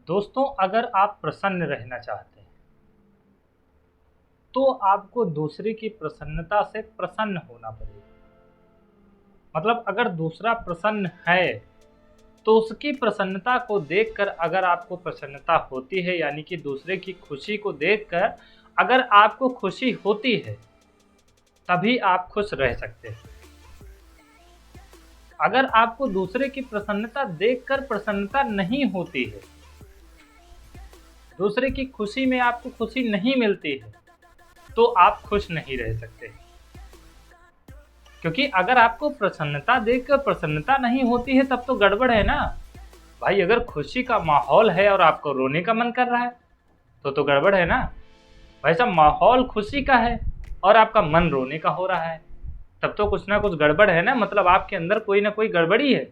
दोस्तों, अगर आप प्रसन्न रहना चाहते हैं तो आपको दूसरे की प्रसन्नता से प्रसन्न होना पड़ेगा। मतलब अगर दूसरा प्रसन्न है तो उसकी प्रसन्नता को देखकर अगर आपको प्रसन्नता होती है, यानी कि दूसरे की खुशी को देखकर अगर आपको खुशी होती है, तभी आप खुश रह सकते हैं। अगर आपको दूसरे की प्रसन्नता देखकर प्रसन्नता नहीं होती है, दूसरे की खुशी में आपको खुशी नहीं मिलती है, तो आप खुश नहीं रह सकते। क्योंकि अगर आपको प्रसन्नता देखकर प्रसन्नता नहीं होती है, तब तो गड़बड़ है ना भाई। अगर खुशी का माहौल है और आपको रोने का मन कर रहा है तो गड़बड़ है ना भाई साहब। माहौल खुशी का है और आपका मन रोने का हो रहा है, तब तो कुछ ना कुछ गड़बड़ है ना। मतलब आपके अंदर कोई ना कोई गड़बड़ी है,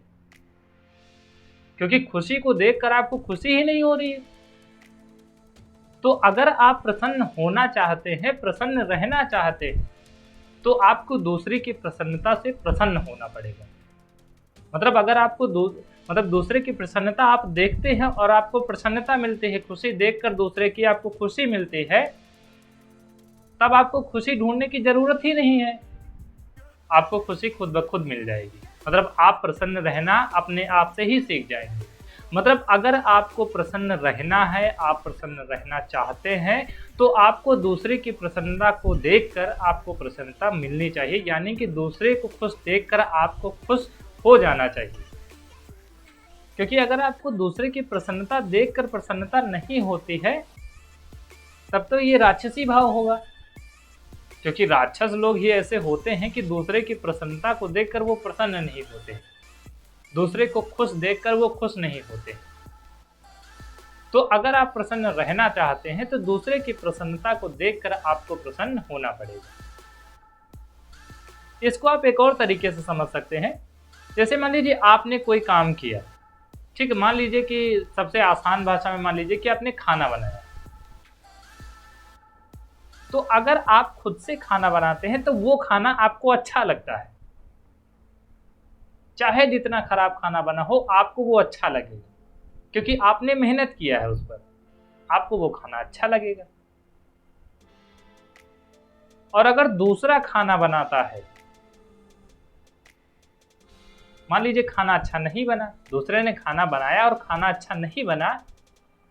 क्योंकि खुशी को देखकर आपको खुशी ही नहीं हो रही है। तो अगर आप प्रसन्न होना चाहते हैं, प्रसन्न रहना चाहते हैं, तो आपको दूसरे की प्रसन्नता से प्रसन्न होना पड़ेगा। मतलब अगर आपको दूसरे की प्रसन्नता आप देखते हैं और आपको प्रसन्नता मिलती है, खुशी देखकर दूसरे की आपको खुशी मिलती है, तब आपको खुशी ढूंढने की जरूरत ही नहीं है। आपको खुशी खुद ब खुद मिल जाएगी। मतलब आप प्रसन्न रहना अपने आप से ही सीख जाएंगे। मतलब अगर आपको प्रसन्न रहना है, आप प्रसन्न रहना चाहते हैं, तो आपको दूसरे की प्रसन्नता को देखकर आपको प्रसन्नता मिलनी चाहिए, यानी कि दूसरे को खुश देखकर आपको खुश हो जाना चाहिए। क्योंकि अगर आपको दूसरे की प्रसन्नता देखकर प्रसन्नता नहीं होती है, तब तो ये राक्षसी भाव होगा। क्योंकि राक्षस लोग ही ऐसे होते हैं कि दूसरे की प्रसन्नता को देखकर वो प्रसन्न नहीं होते, दूसरे को खुश देखकर वो खुश नहीं होते। तो अगर आप प्रसन्न रहना चाहते हैं तो दूसरे की प्रसन्नता को देखकर आपको प्रसन्न होना पड़ेगा। इसको आप एक और तरीके से समझ सकते हैं। जैसे मान लीजिए आपने कोई काम किया, ठीक है। मान लीजिए कि सबसे आसान भाषा में मान लीजिए कि आपने खाना बनाया। तो अगर आप खुद से खाना बनाते हैं तो वो खाना आपको अच्छा लगता है, चाहे जितना खराब खाना बना हो आपको वो अच्छा लगेगा, क्योंकि आपने मेहनत किया है उस पर, आपको वो खाना अच्छा लगेगा। और अगर दूसरा खाना बनाता है, मान लीजिए खाना अच्छा नहीं बना, दूसरे ने खाना बनाया और खाना अच्छा नहीं बना,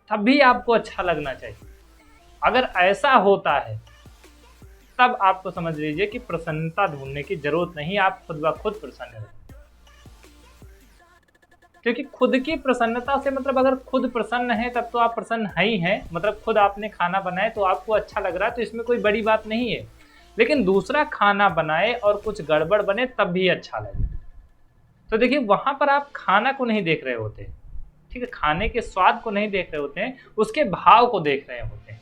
तब भी आपको अच्छा लगना चाहिए। अगर ऐसा होता है तब आपको समझ लीजिए कि प्रसन्नता ढूंढने की जरूरत नहीं, आप खुद ब खुद प्रसन्न रहें। क्योंकि खुद की प्रसन्नता से मतलब अगर खुद प्रसन्न है तब तो आप प्रसन्न है ही हैं। मतलब खुद आपने खाना बनाए तो आपको अच्छा लग रहा है, तो इसमें कोई बड़ी बात नहीं है। लेकिन दूसरा खाना बनाए और कुछ गड़बड़ बने तब भी अच्छा लगे, तो देखिए वहां पर आप खाना को नहीं देख रहे होते, ठीक है। खाने के स्वाद को नहीं देख रहे होते हैं, उसके भाव को देख रहे होते हैं।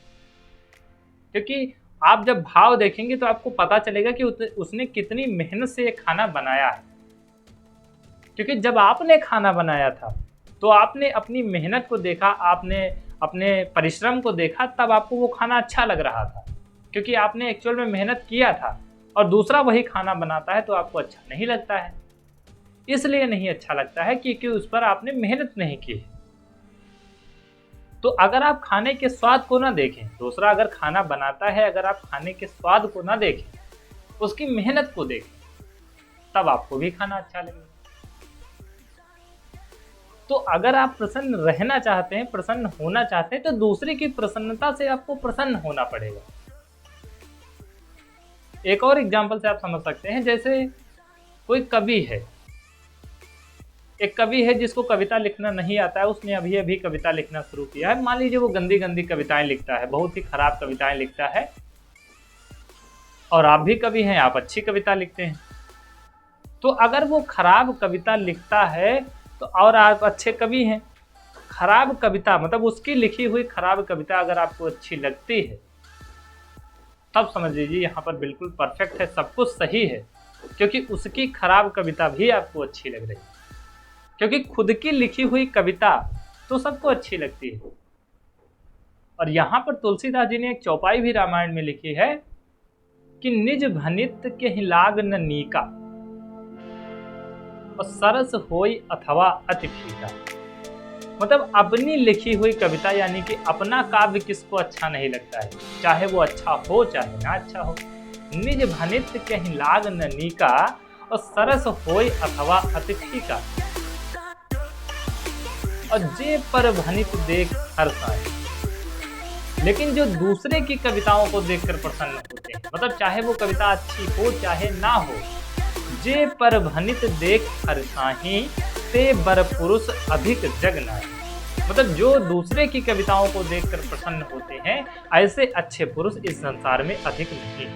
क्योंकि आप जब भाव देखेंगे तो आपको पता चलेगा कि उसने कितनी मेहनत से ये खाना बनाया है। क्योंकि जब आपने खाना बनाया था तो आपने अपनी मेहनत को देखा, आपने अपने परिश्रम को देखा, तब आपको वो खाना अच्छा लग रहा था, क्योंकि आपने एक्चुअल में मेहनत किया था। और दूसरा वही खाना बनाता है तो आपको अच्छा नहीं लगता है। इसलिए नहीं अच्छा लगता है क्योंकि उस पर आपने मेहनत नहीं की है। तो अगर आप खाने के स्वाद को ना देखें, दूसरा अगर खाना बनाता है, अगर आप खाने के स्वाद को ना देखें, उसकी मेहनत को देखें, तब आपको भी खाना अच्छा लगेगा। तो अगर आप प्रसन्न रहना चाहते हैं, प्रसन्न होना चाहते हैं, तो दूसरे की प्रसन्नता से आपको प्रसन्न होना पड़ेगा। एक और एग्जांपल से आप समझ सकते हैं। जैसे कोई कवि है, एक कवि है जिसको कविता लिखना नहीं आता है, उसने अभी अभी कविता लिखना शुरू किया है। मान लीजिए वो गंदी गंदी कविताएं लिखता है, बहुत ही खराब कविताएं लिखता है। और आप भी कवि हैं, आप अच्छी कविता लिखते हैं। तो अगर वो खराब कविता लिखता है तो और आप अच्छे कवि हैं, खराब कविता मतलब उसकी लिखी हुई खराब कविता अगर आपको अच्छी लगती है, तब समझ लीजिए यहाँ पर बिल्कुल परफेक्ट है, सब कुछ सही है। क्योंकि उसकी खराब कविता भी आपको अच्छी लग रही है। क्योंकि खुद की लिखी हुई कविता तो सबको अच्छी लगती है। और यहाँ पर तुलसीदास जी ने एक चौपाई भी रामायण में लिखी है कि निज भनित के ही लाग न नीका और सरस होई अथवा अति फीका। मतलब अपनी लिखी हुई कविता यानी कि अपना काव्य किसको अच्छा नहीं लगता है, चाहे वो अच्छा हो चाहे ना अच्छा हो। निज भनित कहीं लाग न नीका और सरस होय अथवा अतिथि का, और जे पर भनित देख हर्षाए। लेकिन जो दूसरे की कविताओं को देखकर प्रसन्न होते हैं, मतलब चाहे वो कविता अच्छी हो चाहे ना हो, जे पर भनित देख हर्षाहि ते बर पुरुष अधिक जग नाहि। मतलब जो दूसरे की कविताओं को देखकर प्रसन्न होते हैं, ऐसे अच्छे पुरुष इस संसार में अधिक नहीं।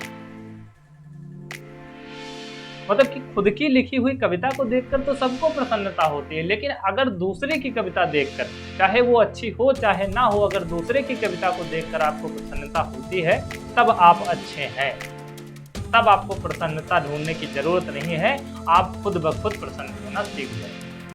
मतलब कि खुद की लिखी हुई कविता को देखकर तो सबको प्रसन्नता होती है, लेकिन अगर दूसरे की कविता देखकर, चाहे वो अच्छी हो चाहे ना हो, अगर दूसरे की कविता को देखकर आपको प्रसन्नता होती है, तब आप अच्छे हैं। तब आपको प्रसन्नता ढूंढने की जरूरत नहीं है, आप खुद ब खुद प्रसन्न होना सीख जाएं।